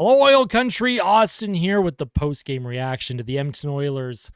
Hello, Oil Country. Austin here with the post-game reaction to the Edmonton Oilers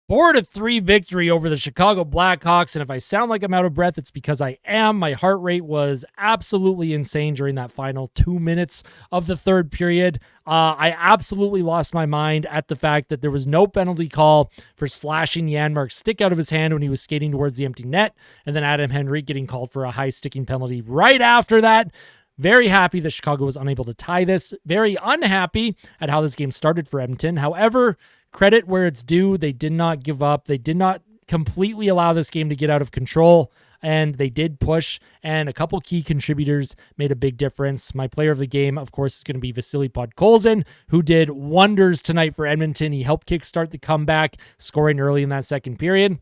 4-3 victory over the Chicago Blackhawks. And if I sound like I'm out of breath, it's because I am. My heart rate was absolutely insane during that final 2 minutes of the third period. I absolutely lost my mind at the fact that there was no penalty call for slashing Janmark's stick out of his hand when he was skating towards the empty net. And then Adam Henrique getting called for a high sticking penalty right after that. Very happy that Chicago was unable to tie this. Very unhappy at how this game started for Edmonton. However, credit where it's due. They did not give up. They did not completely allow this game to get out of control, and they did push, and a couple key contributors made a big difference. My player of the game, of course, is going to be Vasily Podkolzin, who did wonders tonight for Edmonton. He helped kickstart the comeback, scoring early in that second period.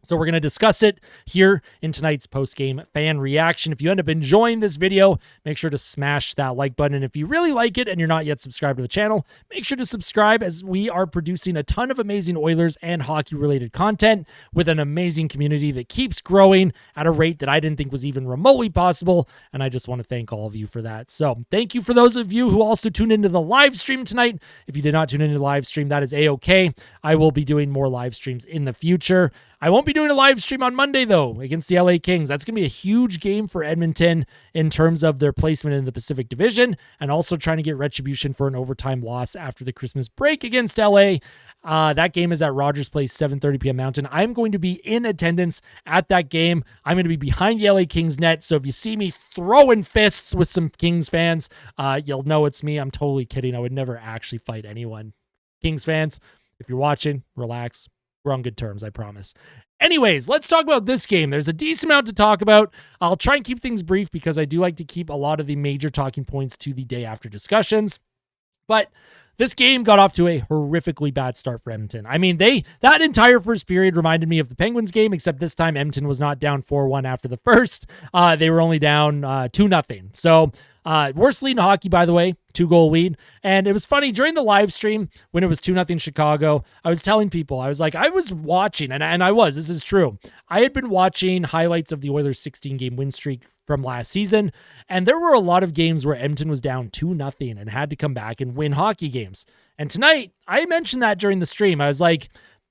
So we're going to discuss it here in tonight's post-game fan reaction. If you end up enjoying this video, make sure to smash that like button. And if you really like it and you're not yet subscribed to the channel, make sure to subscribe, as we are producing a ton of amazing Oilers and hockey-related content with an amazing community that keeps growing at a rate that I didn't think was even remotely possible. And I just want to thank all of you for that. So thank you for those of you who also tuned into the live stream tonight. If you did not tune into the live stream, that is A-okay. I will be doing more live streams in the future. I won't be doing a live stream on Monday, though, against the LA Kings. That's going to be a huge game for Edmonton in terms of their placement in the Pacific Division, and also trying to get retribution for an overtime loss after the Christmas break against LA. That game is at Rogers Place, 7:30 p.m. Mountain. I'm going to be in attendance at that game. I'm going to be behind the LA Kings net, so if you see me throwing fists with some Kings fans, you'll know it's me. I'm totally kidding. I would never actually fight anyone. Kings fans, if you're watching, relax. We're on good terms, I promise. Anyways, let's talk about this game. There's a decent amount to talk about. I'll try and keep things brief because I do like to keep a lot of the major talking points to the day after discussions. But this game got off to a horrifically bad start for Edmonton. I mean, that entire first period reminded me of the Penguins game, except this time Edmonton was not down 4-1 after the first. They were only down 2-0. So worst lead in hockey, by the way, 2-goal lead. And it was funny during the live stream when it was 2-0 Chicago. I was telling people, I was like, I was watching, and this is true. I had been watching highlights of the Oilers' 16-game win streak from last season, and there were a lot of games where Edmonton was down 2-0 and had to come back and win hockey games. And tonight, I mentioned that during the stream. I was like,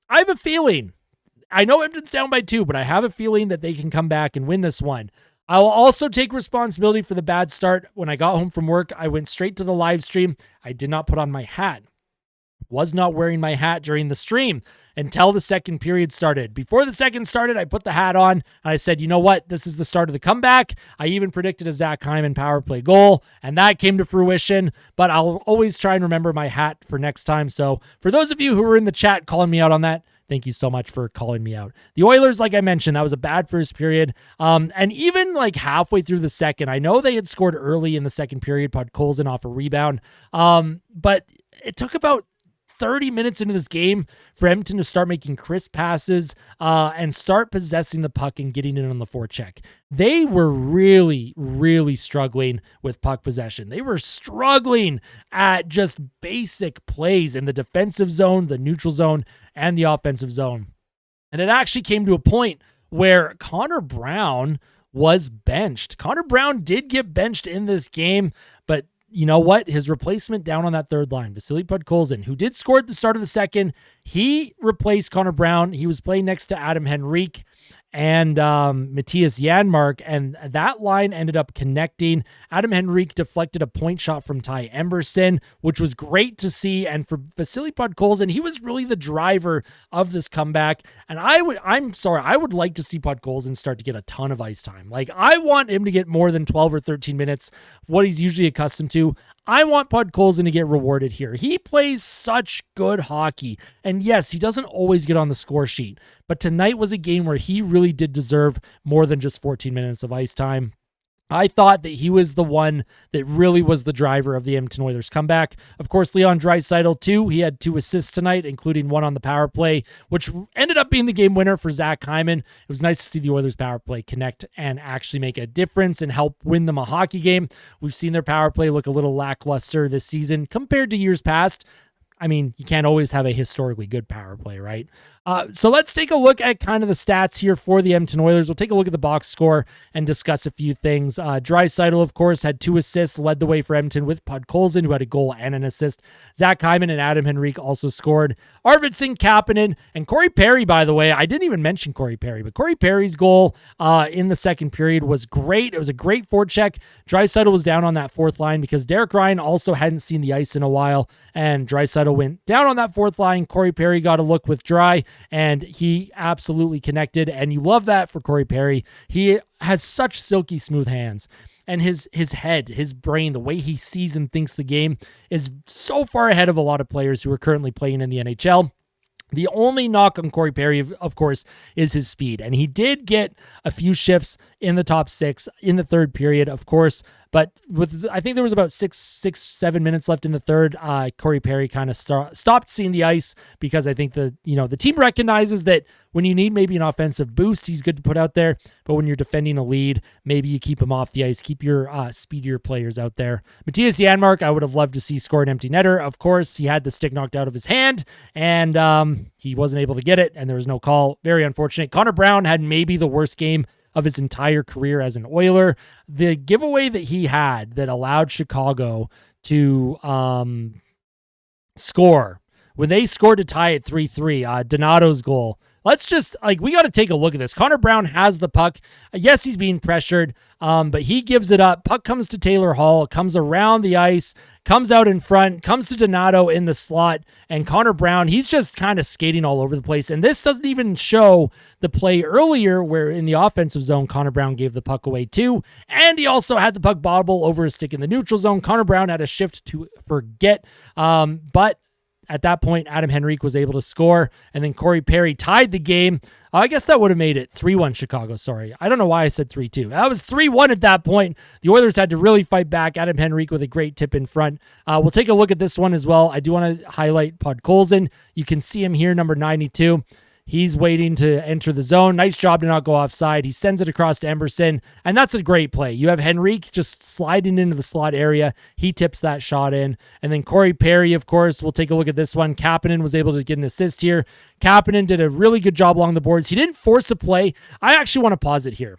I have a feeling. I know Edmonton's down by 2, but I have a feeling that they can come back and win this one. I will also take responsibility for the bad start. When I got home from work, I went straight to the live stream. I did not put on my hat. Was not wearing my hat during the stream until the second period started. Before the second started, I put the hat on and I said, you know what? This is the start of the comeback. I even predicted a Zach Hyman power play goal, and that came to fruition, but I'll always try and remember my hat for next time. So for those of you who were in the chat calling me out on that, thank you so much for calling me out. The Oilers, like I mentioned, that was a bad first period. And even like halfway through the second, I know they had scored early in the second period, Podkolzin off a rebound. But it took about 30 minutes into this game for Edmonton to start making crisp passes and start possessing the puck and getting it on the forecheck. They were really, really struggling with puck possession. They were struggling at just basic plays in the defensive zone, the neutral zone, and the offensive zone. And it actually came to a point where Connor Brown was benched. Connor Brown did get benched in this game, but you know what? His replacement down on that third line, Vasily Podkolzin, who did score at the start of the second, he replaced Connor Brown. He was playing next to Adam Henrique and Matthias Janmark, and that line ended up connecting. Adam Henrique deflected a point shot from Ty Emberson, which was great to see. And for Vasily Podkolzin, he was really the driver of this comeback. And I would like to see Podkolzin start to get a ton of ice time. Like, I want him to get more than 12 or 13 minutes, what he's usually accustomed to. I want Podkolzin to get rewarded here. He plays such good hockey. And yes, he doesn't always get on the score sheet, but tonight was a game where he really did deserve more than just 14 minutes of ice time. I thought that he was the one that really was the driver of the Edmonton Oilers comeback. Of course, Leon Draisaitl too. He had 2 assists tonight, including 1 on the power play, which ended up being the game winner for Zach Hyman. It was nice to see the Oilers power play connect and actually make a difference and help win them a hockey game. We've seen their power play look a little lackluster this season compared to years past. I mean, you can't always have a historically good power play, right? So let's take a look at kind of the stats here for the Edmonton Oilers. We'll take a look at the box score and discuss a few things. Draisaitl, of course, had 2 assists, led the way for Edmonton with Podkolzin, who had a goal and an assist. Zach Hyman and Adam Henrique also scored. Arvidsson, Kapanen, and Corey Perry, by the way. I didn't even mention Corey Perry, but Corey Perry's goal in the second period was great. It was a great forecheck. Draisaitl was down on that fourth line because Derek Ryan also hadn't seen the ice in a while, and Draisaitl went down on that fourth line. Corey Perry got a look with Dry, and he absolutely connected, and you love that for Corey Perry. He has such silky smooth hands, and his head, his brain, the way he sees and thinks the game is so far ahead of a lot of players who are currently playing in the NHL. The only knock on Corey Perry, of course, is his speed, and he did get a few shifts in the top 6 in the third period, of course, but I think there was about 7 minutes left in the third. Corey Perry kind of stopped seeing the ice because I think the team recognizes that when you need maybe an offensive boost, he's good to put out there. But when you're defending a lead, maybe you keep him off the ice, keep your speedier players out there. Matthias Janmark, I would have loved to see score an empty netter. Of course, he had the stick knocked out of his hand, and he wasn't able to get it, and there was no call. Very unfortunate. Connor Brown had maybe the worst game of his entire career as an Oiler. The giveaway that he had that allowed Chicago to score, when they scored to tie at 3-3, Donato's goal. Let's just, we got to take a look at this. Connor Brown has the puck. Yes, he's being pressured, but he gives it up. Puck comes to Taylor Hall, comes around the ice, comes out in front, comes to Donato in the slot, and Connor Brown, he's just kind of skating all over the place. And this doesn't even show the play earlier where in the offensive zone, Connor Brown gave the puck away too, and he also had the puck bobble over his stick in the neutral zone. Connor Brown had a shift to forget, but at that point, Adam Henrique was able to score, and then Corey Perry tied the game. I guess that would have made it 3-1 Chicago. Sorry. I don't know why I said 3-2. That was 3-1 at that point. The Oilers had to really fight back. Adam Henrique with a great tip in front. We'll take a look at this one as well. I do want to highlight Podkolzin. You can see him here, number 92. He's waiting to enter the zone. Nice job to not go offside. He sends it across to Emberson, and that's a great play. You have Henrique just sliding into the slot area. He tips that shot in. And then Corey Perry, of course, we'll take a look at this one. Kapanen was able to get an assist here. Kapanen did a really good job along the boards. He didn't force a play. I actually want to pause it here.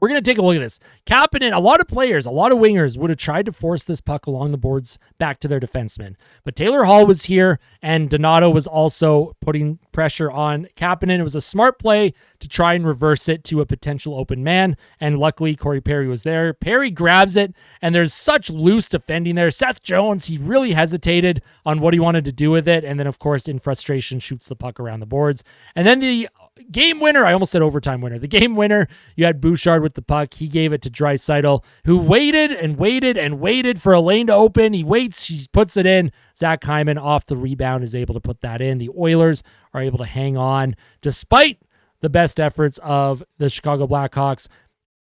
We're going to take a look at this. Kapanen, a lot of players, a lot of wingers would have tried to force this puck along the boards back to their defenseman. But Taylor Hall was here, and Donato was also putting pressure on Kapanen. It was a smart play to try and reverse it to a potential open man, and luckily Corey Perry was there. Perry grabs it, and there's such loose defending there. Seth Jones, he really hesitated on what he wanted to do with it, and then, of course, in frustration, shoots the puck around the boards. And then the game winner, I almost said overtime winner. The game winner, you had Bouchard with the puck. He gave it to Draisaitl, who waited and waited and waited for a lane to open. He waits, he puts it in. Zach Hyman off the rebound is able to put that in. The Oilers are able to hang on despite the best efforts of the Chicago Blackhawks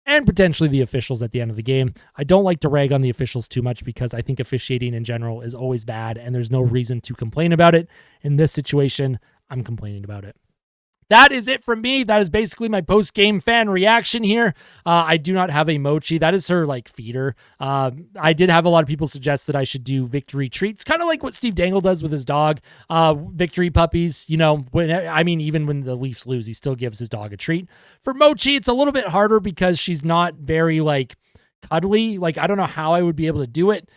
and potentially the officials at the end of the game. I don't like to rag on the officials too much because I think officiating in general is always bad, and there's no reason to complain about it. In this situation, I'm complaining about it. That is it from me. That is basically my post-game fan reaction here. I do not have a mochi. That is her feeder. I did have a lot of people suggest that I should do victory treats, kind of like what Steve Dangle does with his dog. Victory puppies, even when the Leafs lose, he still gives his dog a treat. For Mochi, it's a little bit harder because she's not very cuddly. I don't know how I would be able to do it,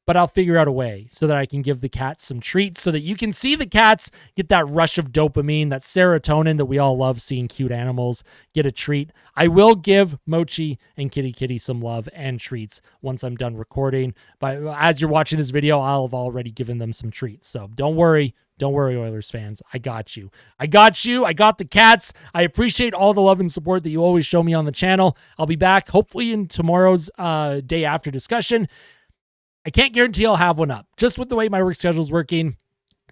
but I'll figure out a way so that I can give the cats some treats so that you can see the cats get that rush of dopamine, that serotonin that we all love seeing cute animals get a treat. I will give Mochi and Kitty some love and treats once I'm done recording. But as you're watching this video, I'll have already given them some treats. So don't worry. Don't worry, Oilers fans. I got you. I got the cats. I appreciate all the love and support that you always show me on the channel. I'll be back hopefully in tomorrow's day after discussion. I can't guarantee I'll have one up just with the way my work schedule is working.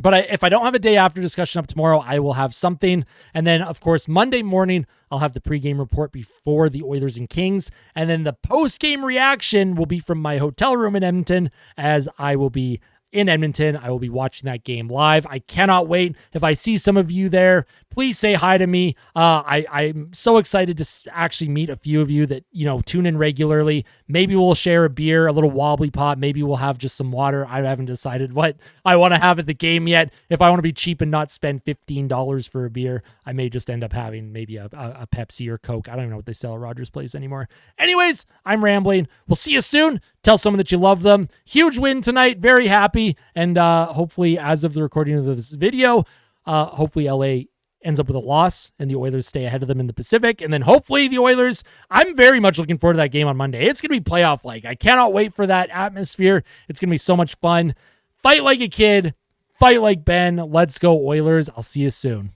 But if I don't have a day after discussion up tomorrow, I will have something. And then, of course, Monday morning, I'll have the pregame report before the Oilers and Kings. And then the postgame reaction will be from my hotel room in Edmonton, as I will be in Edmonton. I will be watching that game live. I cannot wait. If I see some of you there, please say hi to me. I'm so excited to actually meet a few of you that, tune in regularly. Maybe we'll share a beer, a little wobbly pot. Maybe we'll have just some water. I haven't decided what I want to have at the game yet. If I want to be cheap and not spend $15 for a beer, I may just end up having maybe a Pepsi or Coke. I don't even know what they sell at Rogers Place anymore. Anyways, I'm rambling. We'll see you soon. Tell someone that you love them. Huge win tonight. Very happy. And hopefully, as of the recording of this video, hopefully LA ends up with a loss and the Oilers stay ahead of them in the Pacific. And then hopefully the Oilers, I'm very much looking forward to that game on Monday. It's going to be playoff-like. I cannot wait for that atmosphere. It's going to be so much fun. Fight like a kid. Fight like Ben. Let's go Oilers. I'll see you soon.